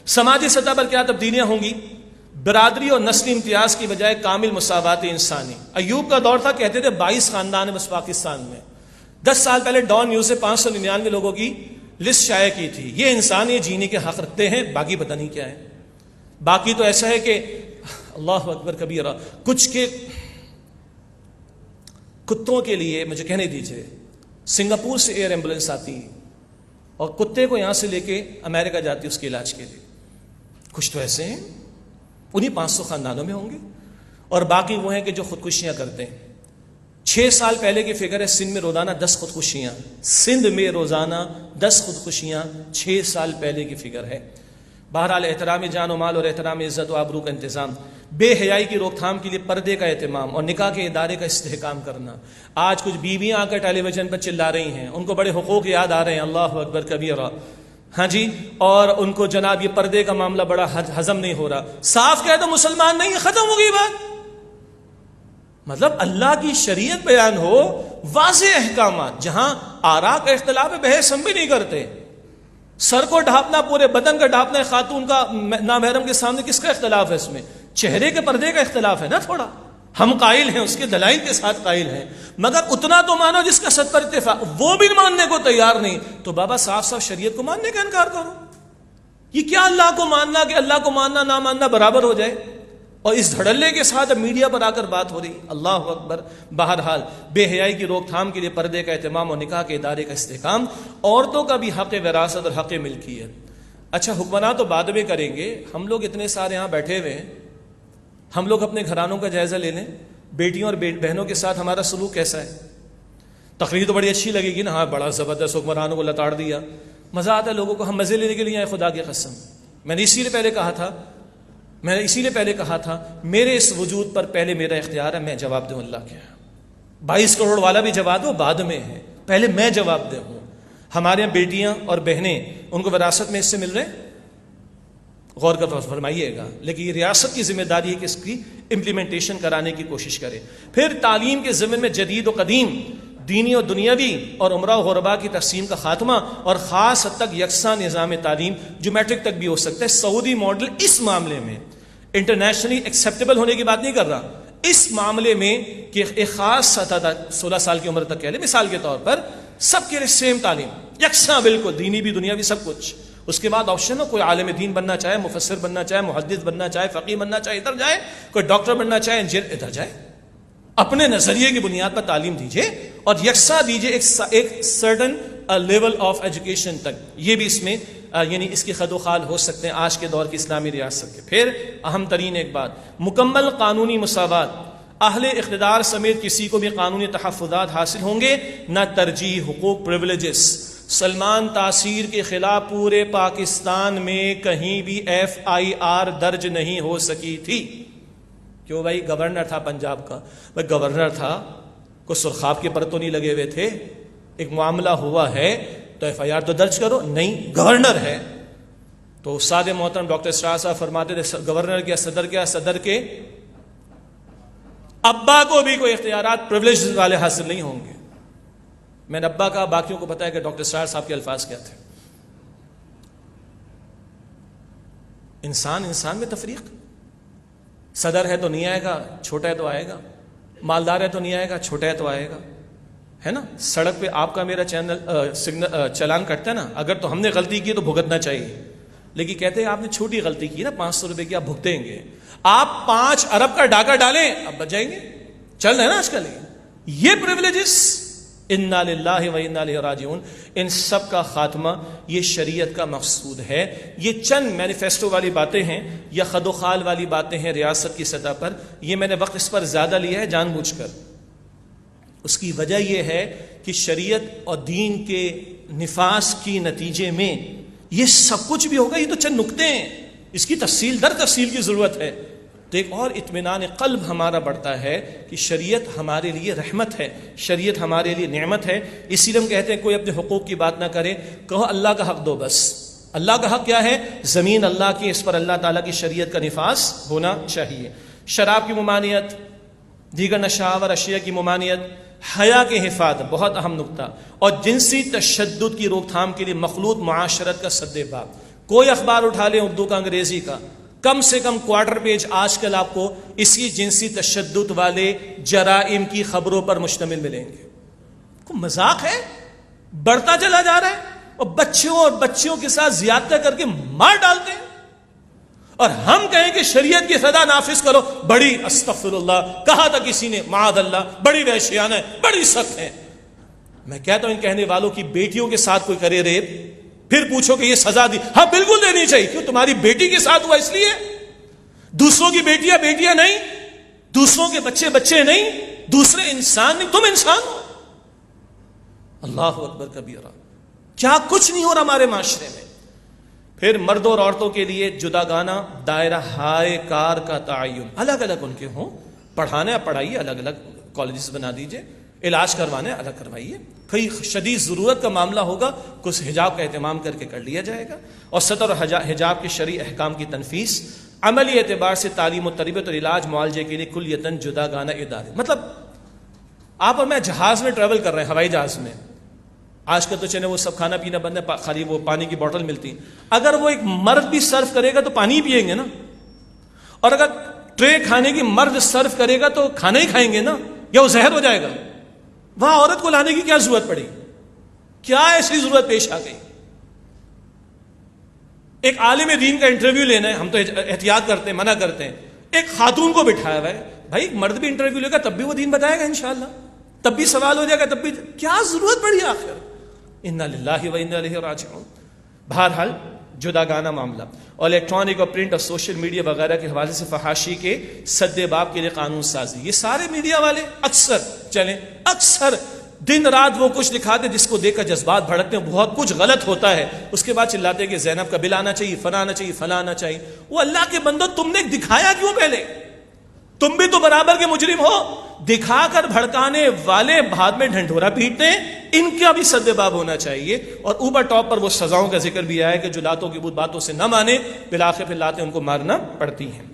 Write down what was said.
سماجی سطح پر کیا تبدیلیاں ہوں گی؟ برادری اور نسلی امتیاز کی بجائے کامل مساوات انسانی. ایوب کا دور تھا، کہتے تھے 22 خاندان ہے بس پاکستان میں. 10 سال پہلے ڈان نیوز سے 599 لوگوں کی لسٹ شائع کی تھی. یہ انسان یہ جینے کے حق رکھتے ہیں، باقی پتہ نہیں کیا ہے. باقی تو ایسا ہے کہ اللہ اکبر کبیرہ. کچھ کے کتوں کے لیے مجھے کہنے دیجئے، سنگاپور سے ایئر ایمبولینس آتی ہے اور کتے کو یہاں سے لے کے امریکہ جاتی ہے اس کے علاج کے لیے. کچھ تو ایسے ہیں، انہی 500 خاندانوں میں ہوں گے. اور باقی وہ ہیں کہ جو خودکشیاں کرتے ہیں. 6 سال پہلے کی فگر ہے، سندھ میں روزانہ 10 خودکشیاں. سندھ میں روزانہ 10 خودکشیاں 6 سال پہلے کی فگر ہے. بہرحال احترام جان و مال اور احترام عزت و آبرو کا انتظام، بے حیائی کی روک تھام کے لیے پردے کا اہتمام اور نکاح کے ادارے کا استحکام کرنا. آج کچھ بیویاں آ کر ٹیلی ویژن پر چلا رہی ہیں، ان کو بڑے حقوق یاد آ رہے ہیں، اللہ اکبر کبیرہ. ہاں جی، اور ان کو جناب یہ پردے کا معاملہ بڑا ہضم نہیں ہو رہا. صاف کہہ دو مسلمان نہیں، ختم ہو گئی بات. مطلب اللہ کی شریعت بیان ہو، واضح احکامات، جہاں آراء کا اختلاف ہے بحث ہم بھی نہیں کرتے. سر کو ڈھانپنا، پورے بدن کا ڈھانپنا ہے خاتون کا نامحرم کے سامنے، کس کا اختلاف ہے اس میں؟ چہرے کے پردے کا اختلاف ہے نا تھوڑا. ہم قائل ہیں، اس کے دلائل کے ساتھ قائل ہیں، مگر اتنا تو مانو جس کا 70 اتفاق. وہ بھی ماننے کو تیار نہیں تو بابا صاف صاف شریعت کو ماننے کا انکار کرو. یہ کیا اللہ کو ماننا کہ اللہ کو ماننا نہ ماننا برابر ہو جائے؟ اور اس دھڑلے کے ساتھ اب میڈیا پر آ کر بات ہو رہی. اللہ اکبر. بہرحال بے حیائی کی روک تھام کے لیے پردے کا اہتمام اور نکاح کے ادارے کا استحکام. عورتوں کا بھی حق وراثت اور حق ملکیت. اچھا حکمراں تو بعد میں کریں گے، ہم لوگ اتنے سارے یہاں بیٹھے ہوئے ہیں، ہم لوگ اپنے گھرانوں کا جائزہ لے لیں. بیٹیوں اور بہنوں کے ساتھ ہمارا سلوک کیسا ہے؟ تقریر تو بڑی اچھی لگے گی نا، ہاں بڑا زبردست حکمرانوں کو لتاڑ دیا. مزہ آتا ہے لوگوں کو، ہم مزے لینے کے لیے آئے. خدا کی قسم میں نے اسی لیے پہلے کہا تھا میرے اس وجود پر پہلے میرا اختیار ہے، میں جواب دوں اللہ کے ہاں. 22 کروڑ والا بھی جواب دو بعد میں ہے، پہلے میں جواب دے ہوں. ہمارے یہاں بیٹیاں اور بہنیں ان کو وراثت میں اس سے مل رہے ہیں، غور کر فرمائیے گا. لیکن یہ ریاست کی ذمہ داری ہے کہ اس کی امپلیمنٹیشن کرانے کی کوشش کرے. پھر تعلیم کے ضمن میں جدید و قدیم، دینی اور دنیاوی اور عمرہ و غربا کی تقسیم کا خاتمہ، اور خاص حد تک یکساں نظام تعلیم جو میٹرک تک بھی ہو سکتا ہے. سعودی ماڈل اس معاملے میں انٹرنیشنلی ایکسیپٹیبل ہونے کی بات نہیں کر رہا، اس معاملے میں کہ ایک خاص سطح تک 16 سال کی عمر تک کہہ لیں مثال کے طور پر، سب کے لیے سیم تعلیم، یکساں بالکل، دینی بھی دنیاوی سب کچھ. اس کے بعد آپشن ہو، کوئی عالم دین بننا چاہے، مفسر بننا چاہے، محدث بننا چاہے، فقیہ بننا چاہے ادھر جائے، کوئی ڈاکٹر بننا چاہے انجینئر ادھر جائے. اپنے نظریے کی بنیاد پر تعلیم دیجیے اور یکساں دیجیے ایک سرٹن لیول آف ایجوکیشن تک. یہ بھی اس میں یعنی اس کی خد و خال ہو سکتے ہیں آج کے دور کی اسلامی ریاست کے. پھر اہم ترین ایک بات، مکمل قانونی مساوات. اہل اقتدار سمیت کسی کو بھی قانونی تحفظات حاصل ہوں گے، نہ ترجیح، حقوق، پریولیجز. سلمان تاثیر کے خلاف پورے پاکستان میں کہیں بھی FIR درج نہیں ہو سکی تھی. کیوں بھائی؟ گورنر تھا پنجاب کا. بھائی گورنر تھا، کوئی سرخاب کے پر تو نہیں لگے ہوئے تھے. ایک معاملہ ہوا ہے تو FIR تو درج کرو. نہیں، گورنر ہے. تو استاد محترم ڈاکٹر اسرار صاحب فرماتے تھے گورنر کیا، صدر کے ابا کو بھی کوئی اختیارات پریولیج والے حاصل نہیں ہوں گے. میں نے ابا کا، باقیوں کو پتا ہے کہ ڈاکٹر اسرار صاحب کے الفاظ کیا تھے. انسان میں تفریق. صدر ہے تو نہیں آئے گا، چھوٹا ہے تو آئے گا. مالدار ہے تو نہیں آئے گا، چھوٹا ہے تو آئے گا. ہے نا؟ سڑک پہ آپ کا میرا چلان کٹتا ہے نا، اگر تو ہم نے غلطی کی تو بھگتنا چاہیے. لیکن کہتے ہیں آپ نے چھوٹی غلطی کی نا، 500 روپے کی آپ بھگتیں گے. آپ 5 ارب کا ڈاکہ ڈالیں، اب بچ جائیں گے. چل رہے ہیں نا آج کل یہ پریولیجز. انا للہ و انا الیہ راجعون. ان سب کا خاتمہ یہ شریعت کا مقصود ہے. یہ چند مینیفیسٹو والی باتیں ہیں یا خد و خال والی باتیں ہیں ریاست کی سطح پر. یہ میں نے وقت اس پر زیادہ لیا ہے جان بوجھ کر. اس کی وجہ یہ ہے کہ شریعت اور دین کے نفاذ کی نتیجے میں یہ سب کچھ بھی ہوگا. یہ تو چند نکتے ہیں، اس کی تفصیل در تفصیل کی ضرورت ہے. تو ایک اور اطمینان قلب ہمارا بڑھتا ہے کہ شریعت ہمارے لیے رحمت ہے، شریعت ہمارے لیے نعمت ہے. اسی لیے ہم کہتے ہیں کوئی اپنے حقوق کی بات نہ کرے، کہو اللہ کا حق دو بس. اللہ کا حق کیا ہے؟ زمین اللہ کی، اس پر اللہ تعالیٰ کی شریعت کا نفاذ ہونا چاہیے. شراب کی ممانعت، دیگر نشہور اشیاء کی ممانعت، حیا کی حفاظت بہت اہم نقطہ، اور جنسی تشدد کی روک تھام کے لیے مخلوط معاشرت کا سد باب. کوئی اخبار اٹھا لیں اردو کا انگریزی کا، کم سے کم کوارٹر پیج آج کل آپ کو اسی جنسی تشدد والے جرائم کی خبروں پر مشتمل ملیں گے. کوئی مذاق ہے؟ بڑھتا چلا جا رہا ہے اور بچوں اور بچیوں کے ساتھ زیادہ کر کے مار ڈالتے ہیں. اور ہم کہیں کہ شریعت کی سزا نافذ کرو، بڑی استغفر اللہ کہا تھا کسی نے، معاذ اللہ، بڑی وحشیانہ ہے، بڑی سخت ہے. میں کہتا ہوں ان کہنے والوں کی بیٹیوں کے ساتھ کوئی کرے ریپ، پھر پوچھو کہ یہ سزا دی، ہاں بالکل دینی چاہیے. کیوں؟ تمہاری بیٹی کے ساتھ ہوا اس لیے. دوسروں کی بیٹیاں بیٹیاں نہیں، دوسروں کے بچے بچے نہیں، دوسرے انسان نہیں، تم انسان ہو. اللہ اکبر کبیرہ. کیا کچھ نہیں ہو رہا ہمارے معاشرے میں. پھر مردوں اور عورتوں کے لیے جداگانہ دائرہ ہائے کار کا تعین، الگ الگ ان کے ہوں. پڑھانا پڑھائیے، الگ الگ کالجز بنا دیجئے، علاج کروانے الگ کروائیے. کئی شدید ضرورت کا معاملہ ہوگا، کچھ حجاب کا اہتمام کر کے کر لیا جائے گا. اور سطر اور حجاب کے شرعی احکام کی تنفیذ، عملی اعتبار سے تعلیم و تربیت اور علاج معالجے کے لیے کلیتاً جداگانہ ادارے. مطلب آپ اور میں جہاز میں ٹریول کر رہے ہیں، ہوائی جہاز میں. آج کل تو چلے وہ سب کھانا پینا بند ہے، خالی وہ پانی کی بوتل ملتی. اگر وہ ایک مرد بھی سرو کرے گا تو پانی پیئیں گے نا، اور اگر ٹرے کھانے کی مرد سرو کرے گا تو کھانا ہی کھائیں گے نا، یا وہ زہر ہو جائے گا. وہاں عورت کو لانے کی کیا ضرورت پڑی؟ کیا ایسی ضرورت پیش آ گئی؟ ایک عالم دین کا انٹرویو لینا ہے، ہم تو احتیاط کرتے ہیں، منع کرتے ہیں. ایک خاتون کو بٹھایا ہوا ہے، بھائی مرد بھی انٹرویو لے گا تب بھی وہ دین بتائے گا انشاءاللہ، تب بھی سوال ہو جائے گا، تب بھی کیا ضرورت پڑی آخر؟ انا للہ و انا الیہ راجعون. بہرحال جداگانہ معاملہ اور الیکٹرانک اور پرنٹ اور سوشل میڈیا وغیرہ کے حوالے سے فحاشی کے سد باب کے لیے قانون سازی. یہ سارے میڈیا والے اکثر دن رات وہ کچھ دکھاتے جس کو دیکھ کر جذبات بھڑکتے ہیں. بہت کچھ غلط ہوتا ہے، اس کے بعد چلاتے کہ زینب کا بل آنا چاہیے، فلاں آنا چاہیے، فلاں آنا چاہیے. وہ اللہ کے بندو، تم نے دکھایا کیوں؟ پہلے تم بھی تو برابر کے مجرم ہو. دکھا کر بھڑکانے والے بعد میں ڈھنڈورا پیٹتے ہیں، ان کا بھی سد باب ہونا چاہیے. اور اوپر ٹاپ پر وہ سزاؤں کا ذکر بھی آیا کہ جو لاتوں کی باتوں سے نہ مانے بالآخر پھر لاتیں ان کو مارنا پڑتی ہیں.